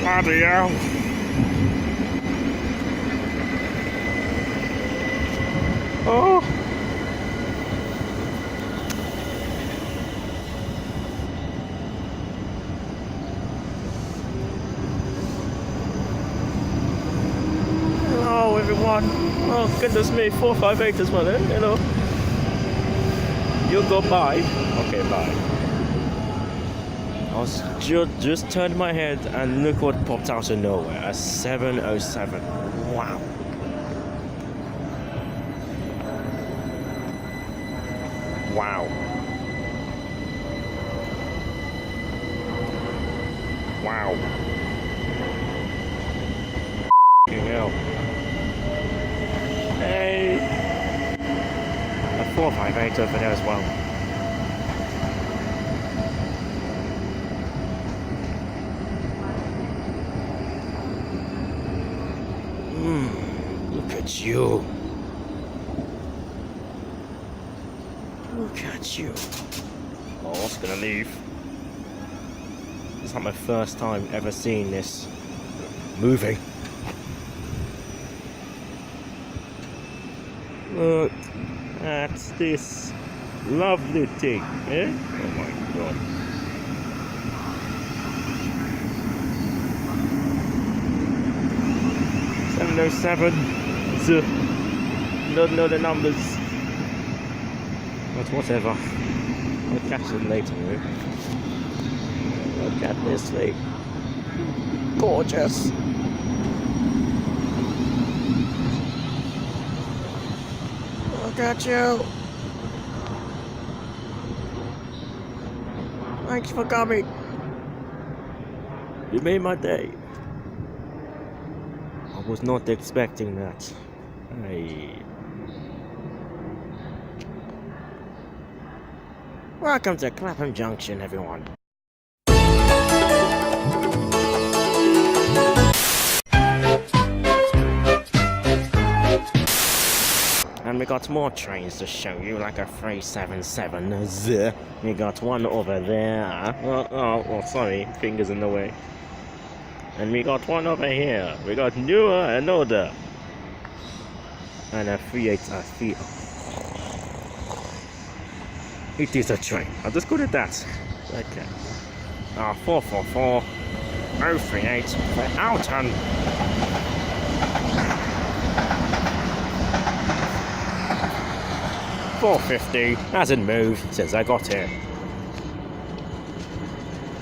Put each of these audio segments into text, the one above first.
Bloody hell. Oh. Hello everyone. Oh goodness me, 458 as well, eh? Hello. You go by. Okay, bye. I was just turned my head and look what popped out of nowhere. A 707. Wow. Wow. Wow. F***ing hell. Hey. A 458 over there as well. Look at you. Look at you. Oh, I was gonna leave. It's not my first time ever seeing this moving. Look at this lovely thing, eh? Oh my god. '707. Don't know the numbers. But whatever. I'll catch them later. Eh? Look at this thing. Gorgeous. Look at you. Thanks for coming. You made my day. I was not expecting that. Hey. Welcome to Clapham Junction, everyone. And we got more trains to show you, like a 377. We got one over there. Oh, sorry, fingers in the way. And we got one over here. We got newer and older. And a 383. It is a train. I'll just go to that. Okay. 444 038 for Alton. $4.50 hasn't moved since I got here.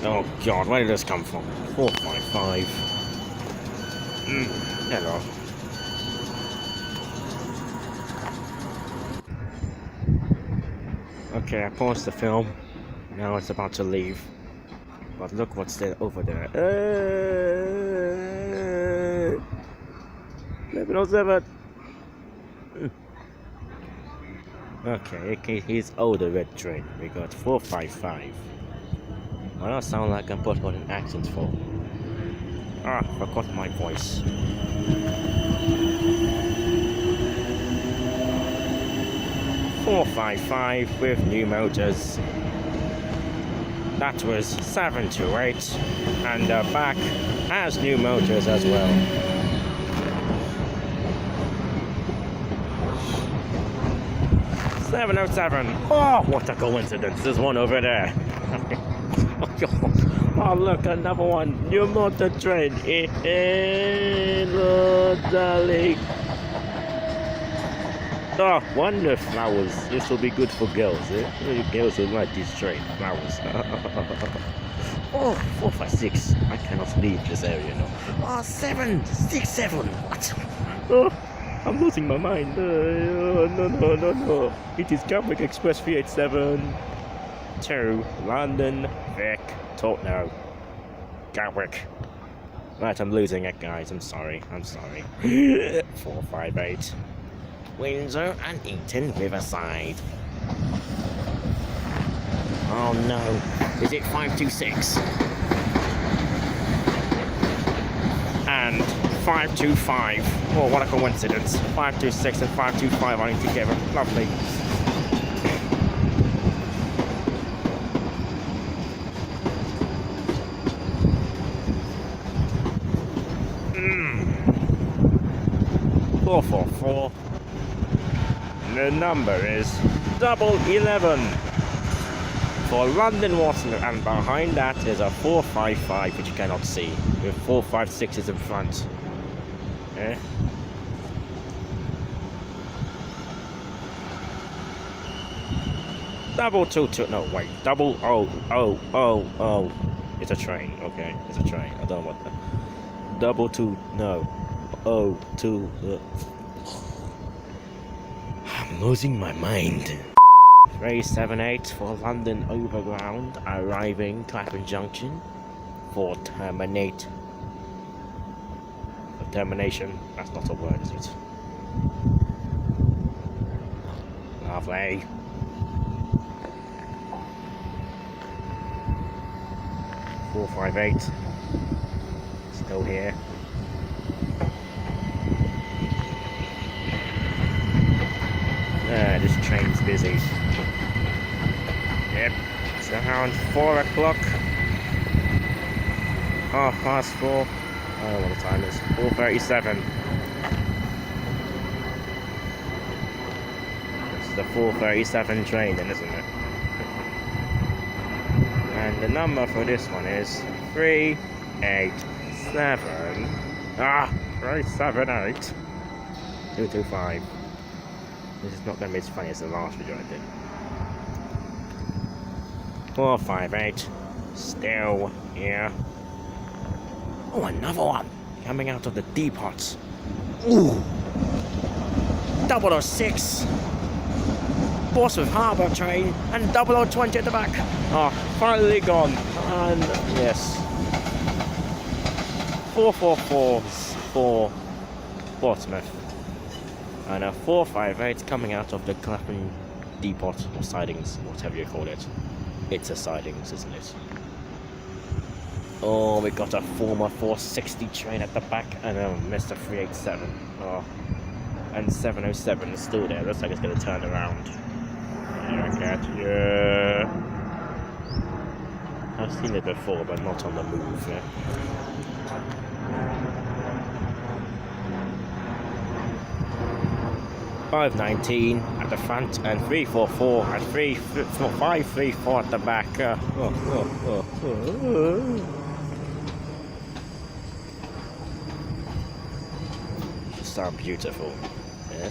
Oh god, where did this come from? 455. Hello. Okay, I paused the film. Now it's about to leave. But look what's there over there. 1107. Okay, here's older red train. We got 455. Well, that sound like I'm put on an accent for. Forgot my voice. $4.55 with new motors. That was 728, and the back has new motors as well. $707. Oh, what a coincidence! There's one over there. Oh, look, another one. New motor train. Hello, darling. Oh, wonder flowers. This will be good for girls, eh? Girls will like these train flowers. Oh, 456. I cannot leave this area now. Oh, 767. What? Oh, I'm losing my mind. No. It is Gatwick Express 387 to London, Vic, Tottenham, Gatwick. Right, I'm losing it, guys. I'm sorry. 458. Windsor and Eton Riverside. Oh no, is it 526? And 525. Oh, what a coincidence. 526 and 525 running together. Lovely. 444. The number is 11 for London Waterloo, and behind that is a 455 which you cannot see, with 456 in front. Eh? Double two two. No, wait. Double oh. It's a train. Okay, it's a train. I don't want that. Double two. No. Oh two. I'm losing my mind. 378 for London Overground, arriving Clapham Junction for terminate. For termination. That's not a word, is it? Lovely. Four 558. Still here. This train's busy. Yep, it's around 4 o'clock. 4:30. I don't know what the time is. 4:37. It's the 4:37 train then, isn't it? And the number for this one is 387. 378. 225. This is not going to be as funny as the last video I did. 458. Still here. Oh, another one coming out of the depots. Ooh. 006. Portsmouth Harbour train and 0020 at the back. Finally gone. And yes. 444s for Portsmouth. And a 458 coming out of the Clapham depot or sidings, whatever you call it. It's a sidings, isn't it? Oh, we got a former 460 train at the back and Mr. 387. And 707 is still there. Looks like it's going to turn around. Yeah. I've seen it before, but not on the move. Yeah. .519 at the front and 344 and 534 at the back. So beautiful. Yeah.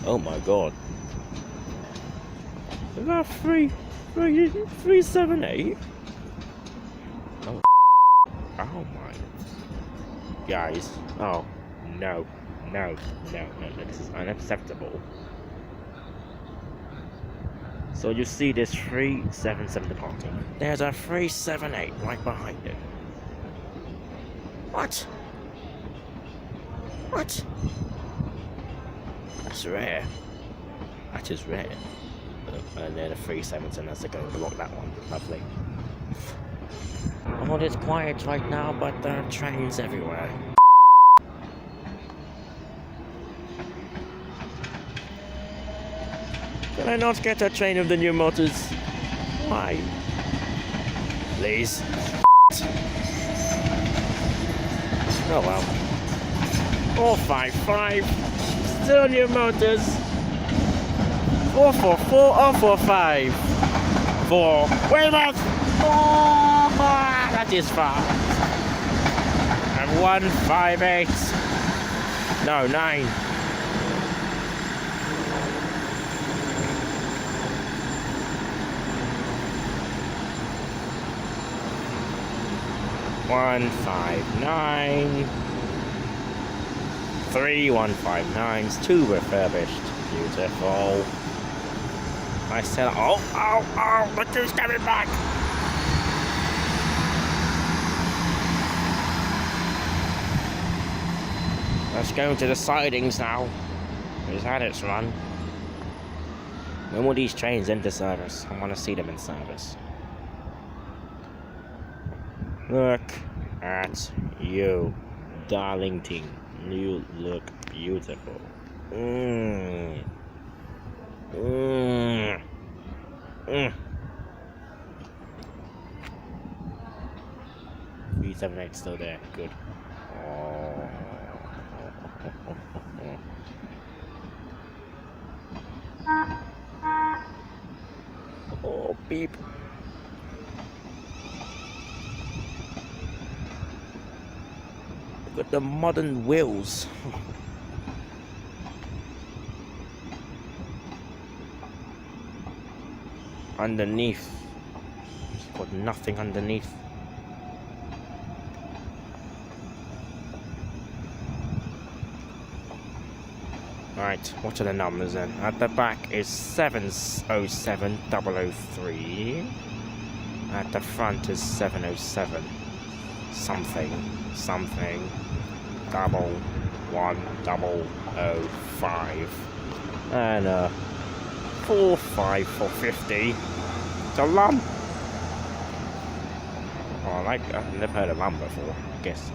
Oh my god. Is that 378? Oh my. Guys. Oh no. No, this is unacceptable. So you see this 377 departing. There's a 378 right behind it. What? That's rare. That is rare. And then a 377 has to go block that one. Lovely. Oh, it's quiet right now, but there are trains everywhere. Can I not get a train of the new motors? Why? Please. Oh well. 455. Still new motors. 444 or 45. 4. Wait a that is far. And 158. No, 9. One 159. 3 159s, 2 refurbished. Beautiful. I said, oh, the 2's coming back. Let's go to the sidings now. It's had its run. When will these trains enter service? I want to see them in service. Look at you, Darlington. You look beautiful. 378 still there. Good. Oh. Oh, beep. Look at the modern wheels. Underneath. It's got nothing underneath. Right, what are the numbers then? At the back is 707003. At the front is 707. Something. 11005. And 45450. It's a lump. Oh, I've never heard of lump before. I guess.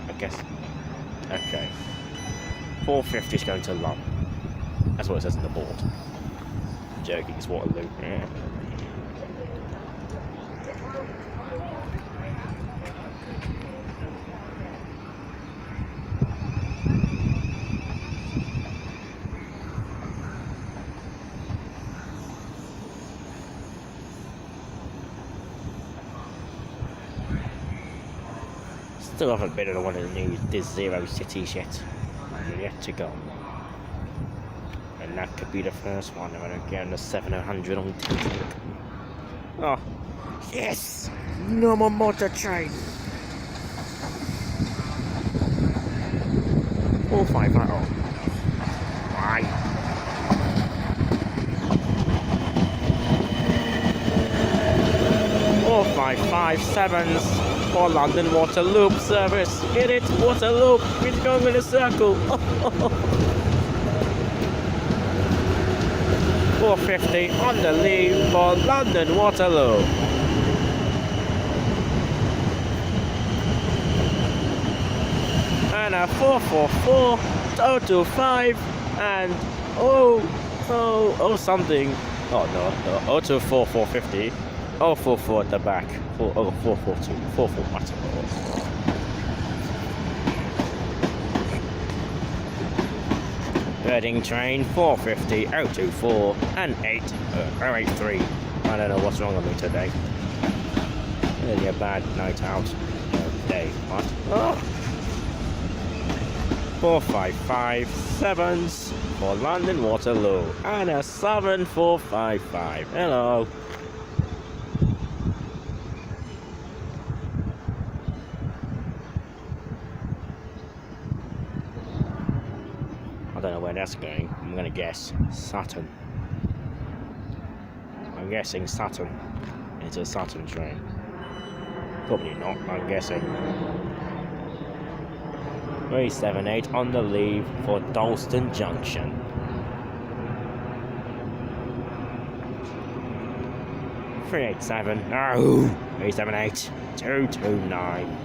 Okay. 450 is going to lump. That's what it says on the board. Joking, it's Waterloo. Yeah. Still haven't been in one of the new Zero cities yet. Yet to go. And that could be the first one. I'm going to get on the 700 on TikTok. Oh, yes! No more motor train! 450. Oh. Why? Four, 557s for London Waterloo service. Get it? Waterloo! It's going in a circle. 450 on the lead for London Waterloo. And a 444, 025, and something. Oh no, 024, 450, 044 at the back, 442, 44 matter. Reading train 450, 024, and 083. I don't know what's wrong with me today. Really a bad night out day. What? Oh. 4557s for London Waterloo, and a 7455. Hello. I don't know where that's going. I'm going to guess Sutton. I'm guessing Sutton. It's a Sutton train. Probably not, I'm guessing. 378 on the leave for Dalston Junction. .387. No! 378. 229.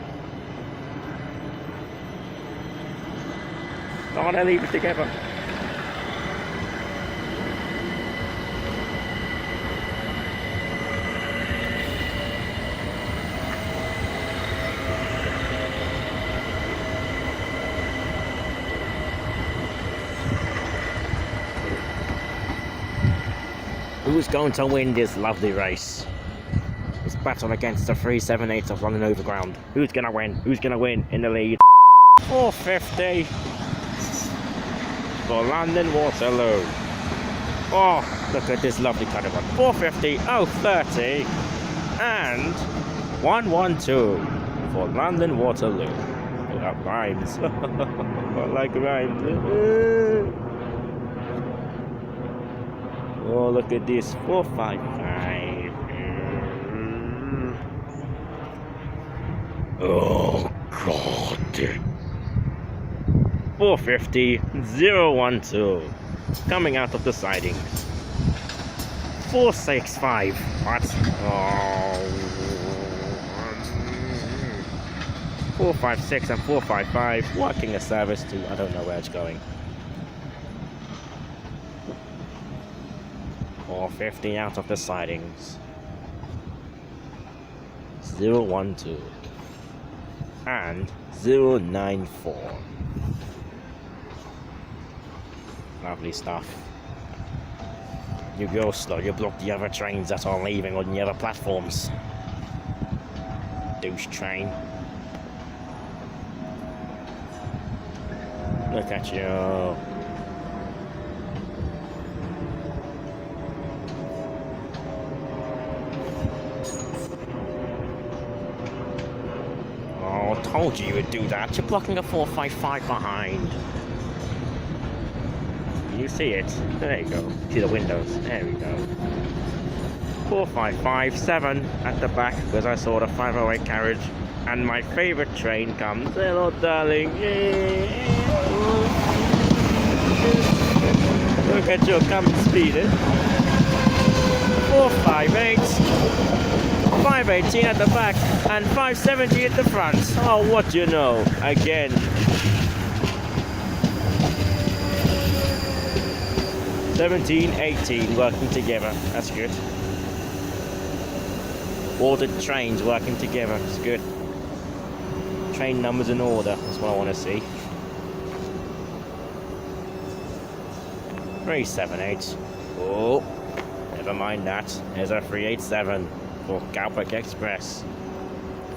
Oh, they leave it together. Who's going to win this lovely race? This battle against the 378 of London Overground. Who's gonna win? Who's gonna win in the lead? 450 for London Waterloo. Oh, look at this lovely kind of one. 450, 030, and 112 for London Waterloo. Oh, that rhymes. I like rhymes. Oh, look at this. 455. Oh, God. 450, 012. Coming out of the siding. 465. What? Oh. 456 and 455. Working a service to, I don't know where it's going. 450 out of the sidings. 012. And 094. Lovely stuff. You go slow, you block the other trains that are leaving on the other platforms. Douche train. Look at you. Oh, told you would do that. You're blocking a 455 behind. You see it? There you go. See the windows. There we go. 4557 at the back because I saw the 508 carriage and my favorite train comes. Hello, darling. Look at you coming speeding. 458, 518 at the back and 570 at the front. Oh, what do you know? Again. 17, 18 working together. That's good. All the trains working together. It's good. Train numbers in order. That's what I want to see. 378. Oh, never mind that. There's a 387 for Gatwick Express.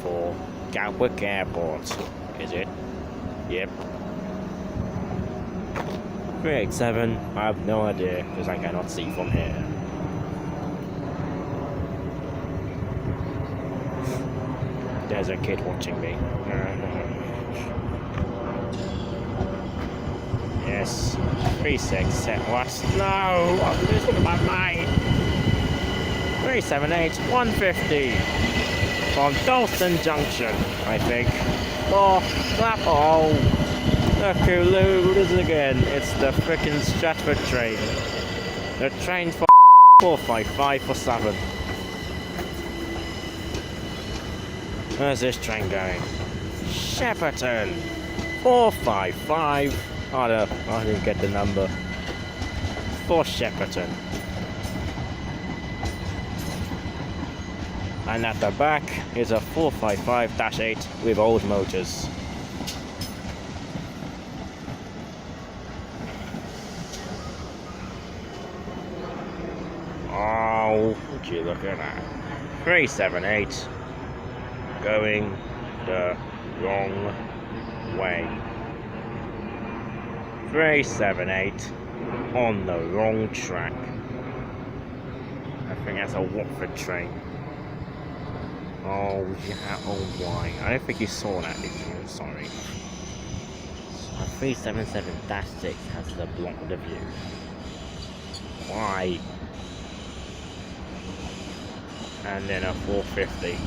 For Gatwick Airport. Is it? Yep. 387. I have no idea because I cannot see from here. There's a kid watching me. Yes. 367. What? No! I'm losing my mind. 378. 150. From Clapham Junction, I think. Oh, Clapham. Oh. Look who loses again. It's the frickin' Stratford train. The train for 455 for 7. Where's this train going? Shepperton 455. Oh no, I didn't get the number. For Shepperton. And at the back is a 455-8 with old motors. Oh, would you look at that? 378. Going the wrong way. 378 on the wrong track. I think that's a Watford train. Oh yeah, oh why? I don't think you saw that, did you? I'm sorry. A 377-6 has the block the view. Why? And then a 450.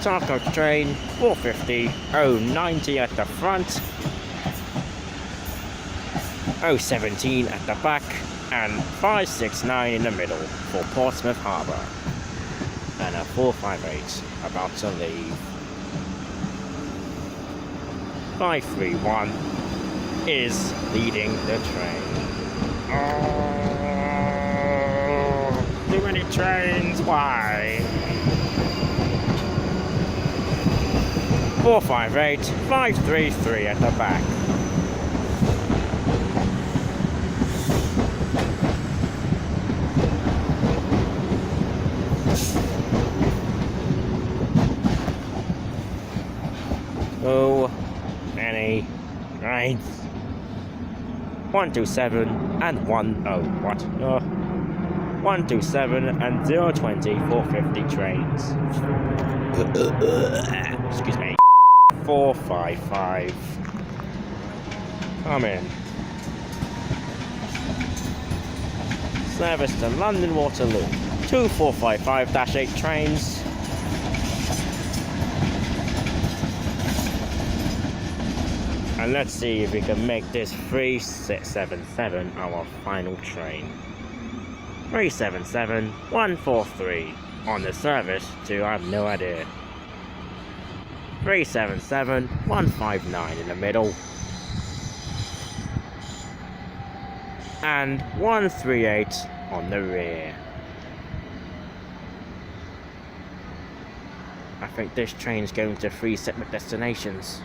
Stagecoach train, 450, 090 at the front, 017 at the back, and 569 in the middle for Portsmouth Harbour. And a 458 about to leave. 531 is leading the train. Oh, too many trains, why? 458, 533 at the back. Oh, many trains. 127 and 10 what? 127 and 020 450 trains. Excuse me. 455. Come in. Service to London Waterloo. 2 455-8 trains. And let's see if we can make this 377 our final train. 377 143 on the service to I have no idea. 377 159 in the middle. And 138 on the rear. I think this train's going to 3 separate destinations.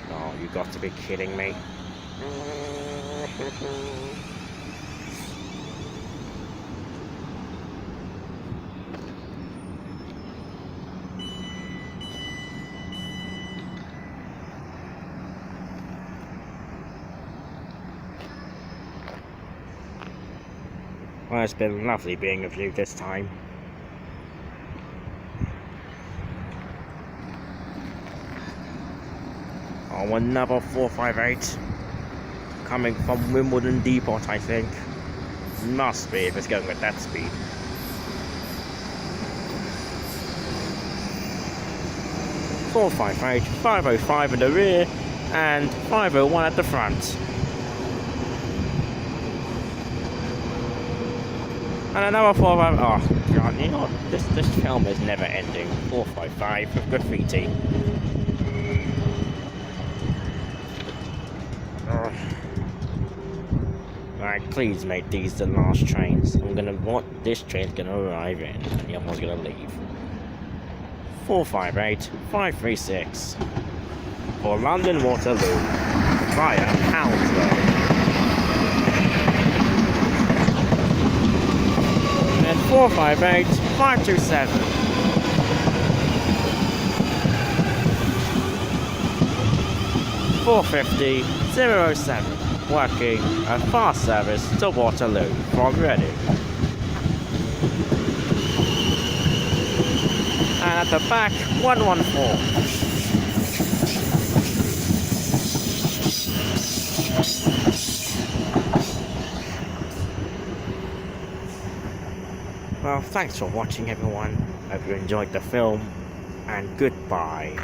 Oh, you got to be kidding me. Well, it's been lovely being with you this time. Oh, another 458 coming from Wimbledon Depot, I think. Must be if it's going at that speed. .458, 505 in the rear, and 501 at the front. And another 455. Oh god, you know, this film is never ending. 455 with graffiti. Right, please make these the last trains. This train's gonna arrive in, and the other one's gonna leave. 458, 536 for London Waterloo via Hounslow. And 458, 527 450, 007 working a fast service to Waterloo from Reading. And at the back, 114. Well, thanks for watching everyone. Hope you enjoyed the film, and goodbye.